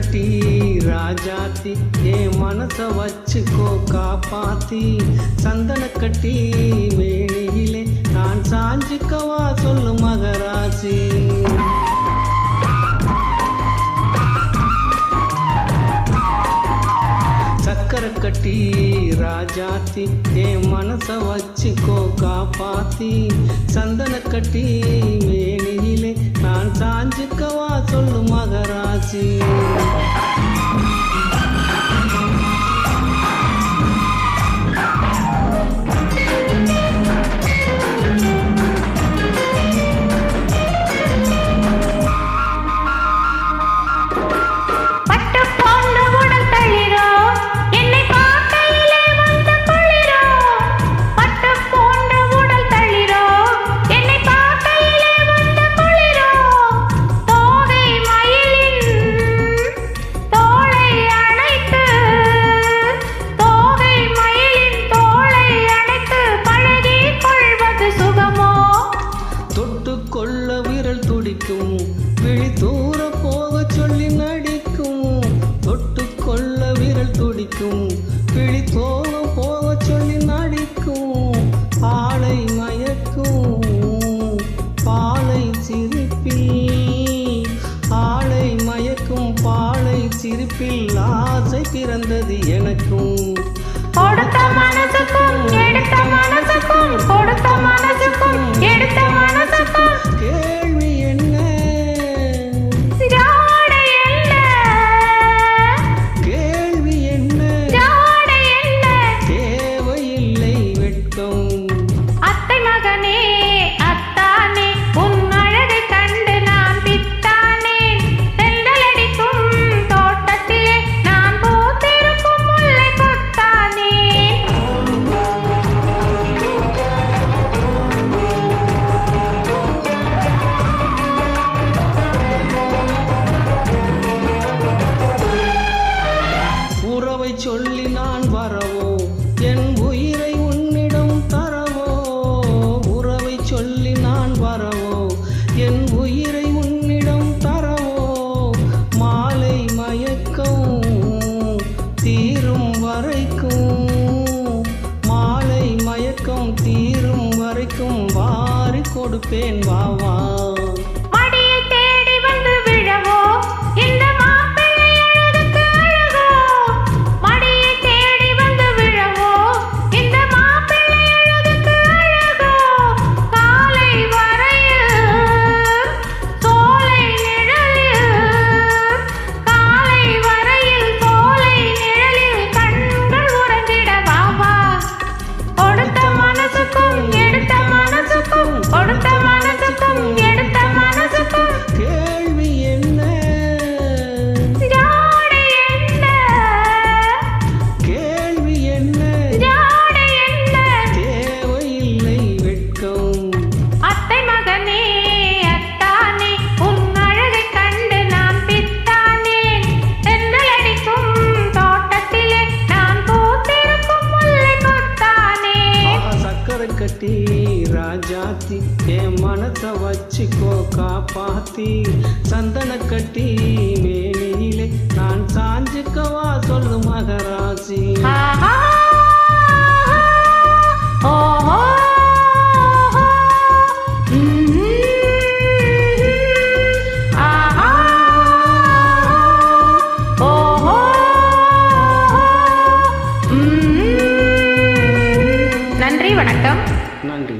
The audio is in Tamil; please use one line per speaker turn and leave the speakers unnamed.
கட்டி ராஜாத்தி என் மனச வச்சுக்கோ காப்பாத்தி சந்தன கட்டி மேனியிலே நான் சாஞ்சுக்கவா சொல்லு மகராசி சக்கரை கட்டி ராஜாத்தி என் மனச வச்சுக்கோ காப்பாத்தி சந்தன கட்டி மேனியிலே நான் சாஞ்சுக்கவா சொல்லு மகராசி விழி தூர போக சொல்லி நடிக்கும் தொட்டுக்கொள்ள விரல் துடிக்கும் விழி தூர போக சொல்லி நடிக்கும் பாலை மயக்கும் பாலை சிரிப்பில் ஆளை மயக்கும் பாலை சிரிப்பில் ஆசை பிறந்தது எனக்கும்
கொடுத்த மனசுக்கும் எடுத்த மனசுக்கும் கொடுத்த மனசுக்கும் எடுத்த மனசுக்கும்
கேள்வி என்ன
ஜாடை என்ன
கேள்வி என்ன
ஜாடை என்ன
தேவையில்லை வெட்கம்
அத்தை மகனே அத்தானே உன் அழகை கண்டு நான் பித்தானே தென்றலடிக்கும் தோட்டத்திலே நான் பூத்திருக்கும் முல்லை கொத்தானே
உறவை சொல்லி நான் வரவோ என் உயிரை உன்னிடம் தரவோ உறவை சொல்லி நான் வரவோ என் உயிரை உன்னிடம் தரவோ மாலை மயக்கம் தீரும் வரைக்கும் மாலை மயக்கம் தீரும் வரைக்கும் வாரி கொடுப்பேன் வா வா
மடியை தேடி வந்து விழவோ இந்த மாப்பிள்ளை அழகுக்கு அழகோ மடியை தேடி வந்து விழவோ இந்த மாப்பிள்ளை அழகுக்கு அழகோ காலை வரையில் சோலை நிழலில் காலை வரையில் சோலை நிழலில் கண்கள் உறங்கிட வா வா கொடுத்த மனசுக்கும் எடுத்த மனசுக்கும் கொடுத்த மனசுக்கும் எடுத்த மனசுக்கும்
கேள்வி என்ன
ஜாடை என்ன
கேள்வி என்ன
ஜாடை என்ன
தேவையில்லை வெட்கம்
அத்தை மகனே அத்தானே உன் அழகை கண்டு நான் பித்தானேன் தென்றலடிக்கும் தோட்டத்திலே நான் பூத்திருக்கும் முல்லை கொத்தானே
சக்கரை கட்டி ராஜாத்தி என் மனச வச்சுக்கோ காப்பாத்தி சந்தன கட்டி மேனியிலே நான் சாஞ்சுக்கவா சொல்லு மகராசி
ஆஹா ஓஹோ ஆஹா ஓஹோ நன்றி வணக்கம்
நன்றி.